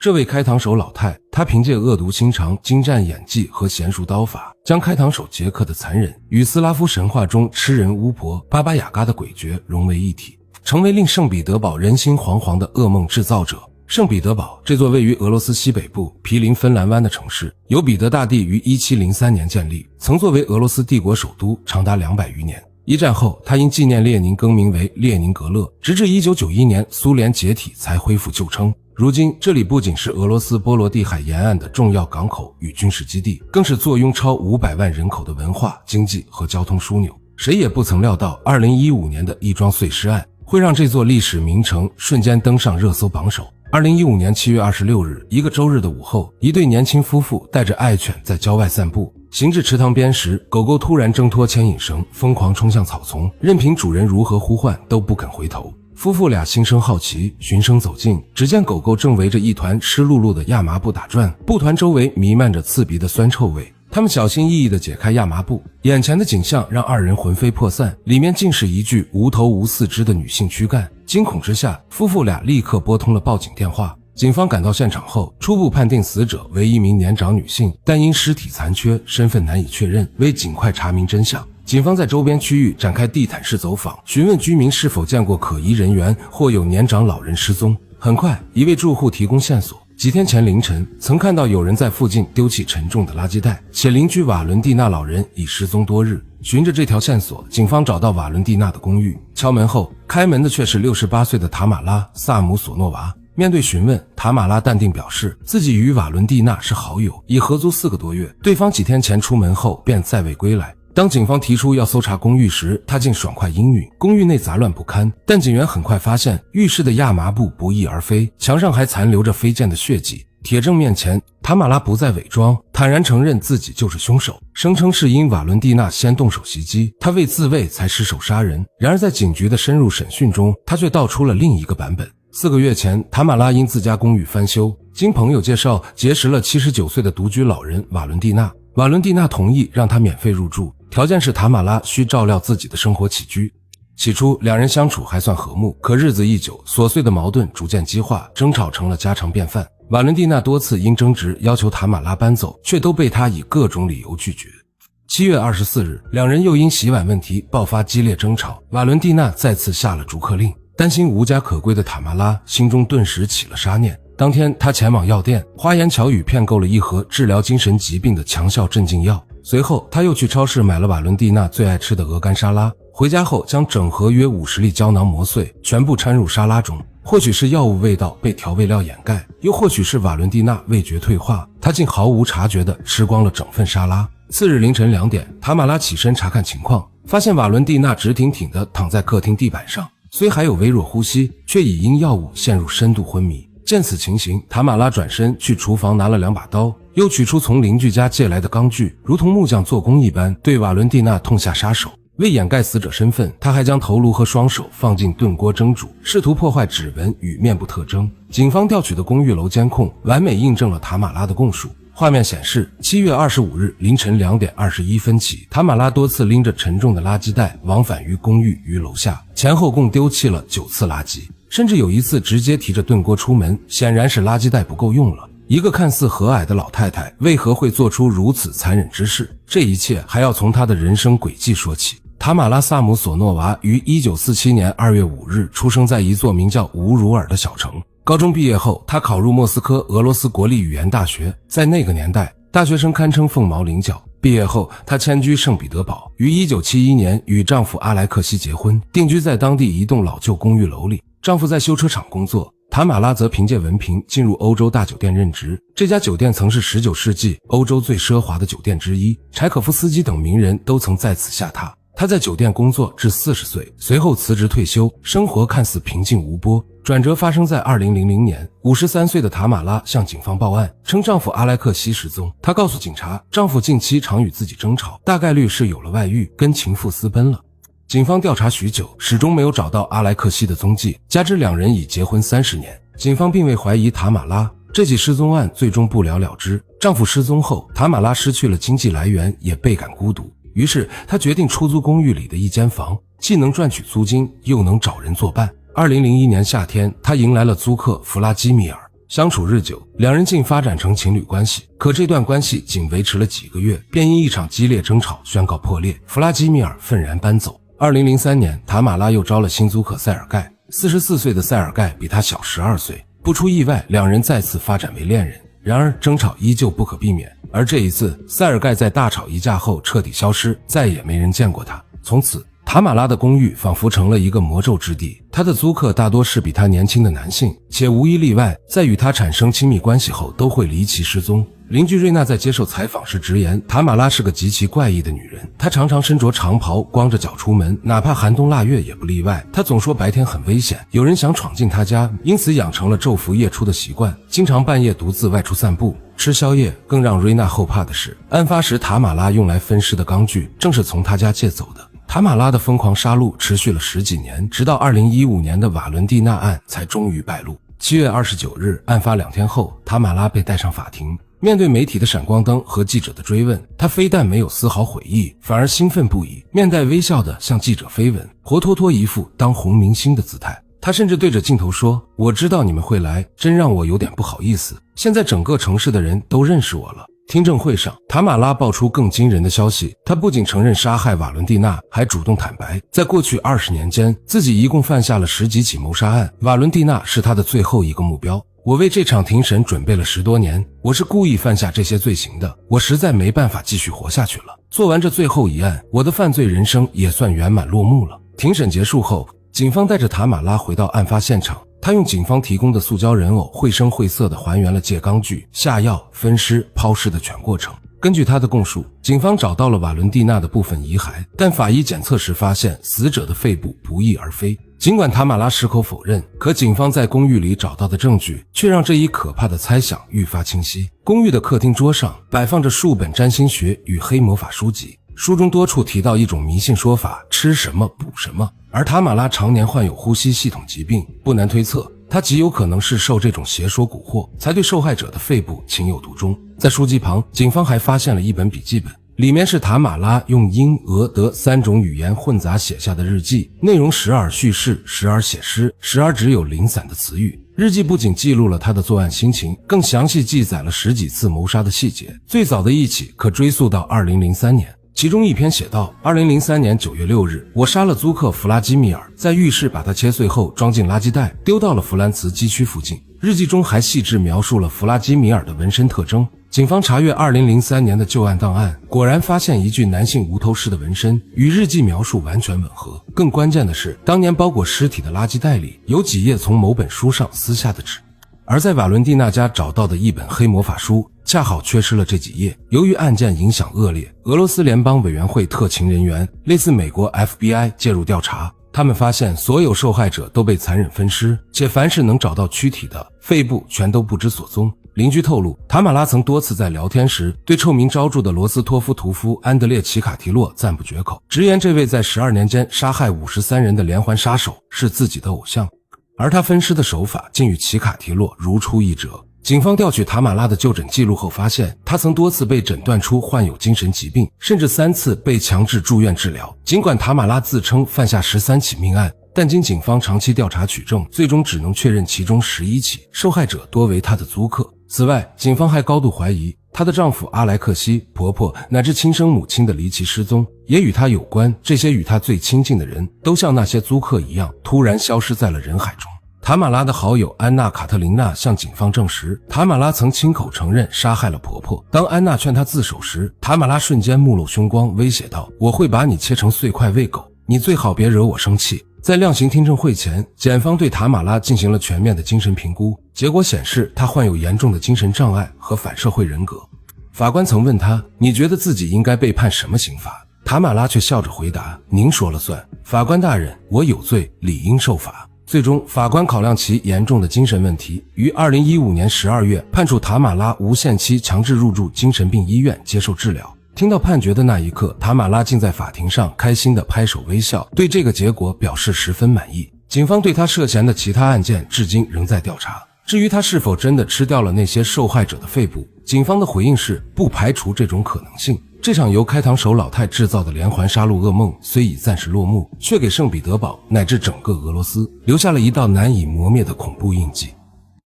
這位開膛手老太，她憑借惡毒心腸、精湛演技和娴熟刀法，將開膛手傑克的殘忍與斯拉夫神話中吃人巫婆巴巴雅嘎的诡譎融為一體，成為令聖彼得堡人心惶惶的噩夢制造者。聖彼得堡這座位於俄羅斯西北部毗鄰芬蘭灣的城市，由彼得大帝於1703年建立，曾作為俄羅斯帝國首都長達200餘年。一戰後，它因紀念列寧更名為列寧格勒，直至1991年蘇聯解體才恢復舊稱。如今，這裡不僅是俄羅斯波羅的海沿岸的重要港口與軍事基地，更是坐擁超500萬人口的文化、經濟和交通樞紐。誰也不曾料到2015年的亦莊碎屍案會讓這座歷史名城瞬間登上熱搜榜首。2015年7月26日，一個周日的午後，一對年輕夫婦帶着愛犬在郊外散步，行至池塘邊時，狗狗突然掙脫牽引繩，瘋狂衝向草叢，任憑主人如何呼喚都不肯回頭。夫婦倆心生好奇，循聲走近，只見狗狗正圍着一团濕漉漉的亞麻布打轉，布團周圍彌漫着刺鼻的酸臭味。他们小心翼翼地解開亞麻布，眼前的景象讓二人魂飛魄散，裡面竟是一具無頭無四肢的女性軀幹。驚恐之下，夫婦倆立刻撥通了報警電話。警方趕到現場後，初步判定死者為一名年長女性，但因屍體殘缺，身份難以確認，為盡快查明真相。警方在周邊區域展開地毯式走訪，詢問居民是否見過可疑人員或有年長老人失蹤。很快，一位住戶提供線索，幾天前凌晨曾看到有人在附近丟棄沉重的垃圾袋，且鄰居瓦倫蒂娜老人已失蹤多日。循着這條線索，警方找到瓦倫蒂娜的公寓，敲門後，開門的卻是68歲的塔瑪拉·薩姆索諾娃。面對詢問，塔瑪拉淡定表示自己與瓦倫蒂娜是好友，已合租4個多月，對方幾天前出門後便再未歸來。當警方提出要搜查公寓時，他竟爽快應允。公寓內雜亂不堪，但警員很快發現浴室的亞麻布不翼而飛，牆上還殘留着飛濺的血跡。鐵證面前，塔瑪拉不再偽裝，坦然承認自己就是兇手，聲稱是因瓦倫蒂娜先動手襲擊，他為自衛才失手殺人。然而在警局的深入審訊中，他卻道出了另一個版本。4個月前，塔瑪拉因自家公寓翻修，經朋友介紹結識了79歲的獨居老人瓦倫蒂娜。瓦倫蒂娜同意讓他免費入住，條件是塔瑪拉需照料自己的生活起居。起初兩人相處還算和睦，可日子一久，瑣碎的矛盾逐漸激化，爭吵成了家常便飯。瓦倫蒂娜多次因爭執要求塔瑪拉搬走，卻都被他以各種理由拒絕。7月24日，兩人又因洗碗問題爆發激烈爭吵，瓦倫蒂娜再次下了逐客令。擔心無家可歸的塔瑪拉心中頓時起了殺念。當天他前往藥店，花言巧語騙購了一盒治療精神疾病的強效鎮靜藥。隨後他又去超市買了瓦倫蒂娜最愛吃的鵝肝沙拉，回家後將整盒約50粒膠囊磨碎，全部摻入沙拉中。或許是藥物味道被調味料掩蓋，又或許是瓦倫蒂娜味覺退化，他竟毫無察覺地吃光了整份沙拉。次日凌晨2點，塔瑪拉起身查看情況，發現瓦倫蒂娜直挺挺地躺在客廳地板上，雖還有微弱呼吸，卻已因藥物陷入深度昏迷。見此情形，塔瑪拉轉身去廚房拿了2把刀，又取出從鄰居家借來的鋼鋸，如同木匠做工一般，對瓦倫蒂娜痛下殺手。為掩蓋死者身份，他還將頭顱和雙手放進燉鍋蒸煮，試圖破壞指紋與面部特徵。警方調取的公寓樓監控完美印證了塔瑪拉的供述。畫面顯示，7月25日凌晨2點21分起，塔瑪拉多次拎着沉重的垃圾袋往返於公寓與樓下，前後共丟棄了9次垃圾，甚至有一次直接提着燉鍋出門，顯然是垃圾袋不夠用了。一個看似和藹的老太太為何會做出如此殘忍之事？這一切還要從她的人生軌跡說起。塔瑪拉·薩姆索諾娃於1947年2月5日出生在一座名叫烏魯爾的小城。高中畢業後，她考入莫斯科俄羅斯國立語言大學。在那個年代，大學生堪稱鳳毛麟角。畢業後，她遷居聖彼得堡，於1971年與丈夫阿萊克西結婚，定居在當地一棟老舊公寓樓裡。丈夫在修車廠工作，塔瑪拉則憑借文憑進入歐洲大酒店任職。這家酒店曾是19世紀歐洲最奢華的酒店之一，柴可夫斯基等名人都曾在此下榻。他在酒店工作至40歲，隨後辭職退休，生活看似平靜無波。轉折發生在2000年，53歲的塔瑪拉向警方報案，稱丈夫阿萊克西失蹤。她告訴警察，丈夫近期常與自己爭吵，大概率是有了外遇，跟情婦私奔了。警方調查許久，始終沒有找到阿萊克西的蹤跡，加之兩人已結婚30年，警方並未懷疑塔瑪拉。這起失蹤案最終不了了之。丈夫失蹤後，塔瑪拉失去了經濟來源，也倍感孤獨。於是他決定出租公寓裡的一間房，既能賺取租金，又能找人作伴。2001年夏天，他迎來了租客弗拉基米爾。相處日久，兩人竟發展成情侶關係。可這段關係僅維持了幾個月，便因一場激烈爭吵宣告破裂。弗拉基米爾憤然搬走。2003年，塔馬拉又招了新租客塞爾蓋。44歲的塞爾蓋比他小12歲。不出意外，兩人再次發展為戀人。然而爭吵依舊不可避免，而這一次塞爾蓋在大吵一架後徹底消失，再也沒人見過他。從此塔馬拉的公寓仿佛成了一個魔咒之地，他的租客大多是比他年輕的男性，且無一例外在與他產生親密關係後都會離奇失蹤。鄰居瑞娜在接受採訪時直言，塔馬拉是個極其怪異的女人，她常常身着長袍光着腳出門，哪怕寒冬臘月也不例外。她總說白天很危險，有人想闖进她家，因此養成了昼伏夜出的習慣，經常半夜獨自外出散步吃宵夜。更讓瑞娜後怕的是，案發時塔馬拉用來分尸的钢具正是從她家借走的。塔马拉的疯狂杀戮持續了10幾年，直到2015年的瓦伦蒂娜案才終於敗露。7月29日，案發2天後，塔馬拉被帶上法庭。面對媒體的閃光燈和記者的追問，他非但沒有絲毫悔意，反而興奮不已，面帶微笑地向記者飛吻，活脫脫一副當紅明星的姿態。他甚至對着鏡頭說，我知道你們会來，真讓我有點不好意思，現在整個城市的人都認識我了。听證會上，塔馬拉爆出更驚人的消息，他不僅承認殺害瓦倫蒂娜，還主動坦白，在過去20年間，自己一共犯下了10幾起謀殺案，瓦倫蒂娜是他的最後一個目標。我為這場庭審準備了10多年，我是故意犯下這些罪行的，我實在沒辦法繼續活下去了。做完這最後一案，我的犯罪人生也算圓滿落幕了。庭審結束後，警方帶着塔馬拉回到案發現場，他用警方提供的塑膠人偶繪聲繪色地還原了借鋼具、下藥、分屍、拋屍的全過程。根據他的供述，警方找到了瓦倫蒂娜的部分遺骸，但法醫檢測時發現死者的肺部不翼而飛。儘管塔馬拉矢口否認，可警方在公寓裡找到的證據卻讓這一可怕的猜想愈發清晰。公寓的客廳桌上擺放着數本占星學與黑魔法書籍，書中多處提到一種迷信說法，吃什麼補什麼。而塔馬拉常年患有呼吸系統疾病，不難推測他極有可能是受這種邪說蛊惑，才對受害者的肺部情有獨鍾。在書籍旁，警方還發現了一本筆記本，裡面是塔馬拉用英、俄、德3種語言混雜寫下的日記，內容時而敘事，時而寫詩，時而只有零散的詞語。日記不僅記錄了他的作案心情，更詳細記載了10幾次謀殺的細節。最早的一起可追溯到2003年。其中一篇寫道，2003年9月6日，我殺了租客弗拉基米爾，在浴室把他切碎後裝進垃圾袋，丟到了弗蘭茨基區附近。日記中還細緻描述了弗拉基米爾的紋身特徵。警方查閱2003年的舊案檔案，果然發現一具男性無頭屍的紋身，與日記描述完全吻合。更關鍵的是，當年包裹屍體的垃圾袋裡有幾頁從某本書上撕下的紙。而在瓦倫蒂娜家找到的一本黑魔法書恰好缺失了這幾頁。由於案件影響惡劣，俄羅斯聯邦委員會特勤人員類似美國 FBI 介入調查，他們發現所有受害者都被殘忍分屍，且凡是能找到軀體的肺部全都不知所蹤。鄰居透露，塔馬拉曾多次在聊天時对臭名昭著的羅斯托夫屠夫安德烈奇卡提洛讚不絕口，直言這位在12年間殺害53人的連環殺手是自己的偶像。而他分屍的手法竟與奇卡提洛如出一辙。警方調取塔馬拉的就診記錄後發現，他曾多次被診斷出患有精神疾病，甚至3次被強制住院治療。儘管塔馬拉自稱犯下13起命案，但經警方長期調查取證，最終只能確認其中11起，受害者多為他的租客。此外，警方還高度懷疑她的丈夫阿萊克西、婆婆乃至親生母親的離奇失蹤也與她有關。這些與她最親近的人都像那些租客一樣，突然消失在了人海中。塔馬拉的好友安娜·卡特琳娜向警方證實，塔馬拉曾親口承認殺害了婆婆。當安娜勸她自首時，塔馬拉瞬間目露凶光，威脅道：“我會把你切成碎塊餵狗，你最好別惹我生氣。”在量刑聽證會前，檢方對塔馬拉進行了全面的精神評估，結果顯示她患有嚴重的精神障礙和反社會人格。法官曾問她：“你覺得自己應該被判什麼刑罰？”塔馬拉卻笑着回答：“您說了算，法官大人，我有罪，理應受罰。”最終，法官考量其嚴重的精神問題，於2015年12月判處塔馬拉無限期強制入住精神病醫院接受治療。聽到判決的那一刻，塔馬拉竟在法庭上開心地拍手微笑，對這個結果表示十分滿意。警方對他涉嫌的其他案件至今仍在調查。至於他是否真的吃掉了那些受害者的肺部，警方的回應是不排除這種可能性。這場由開膛手老太制造的連環殺戮噩夢雖已暫時落幕，卻給聖彼得堡乃至整個俄羅斯留下了一道難以磨滅的恐怖印記。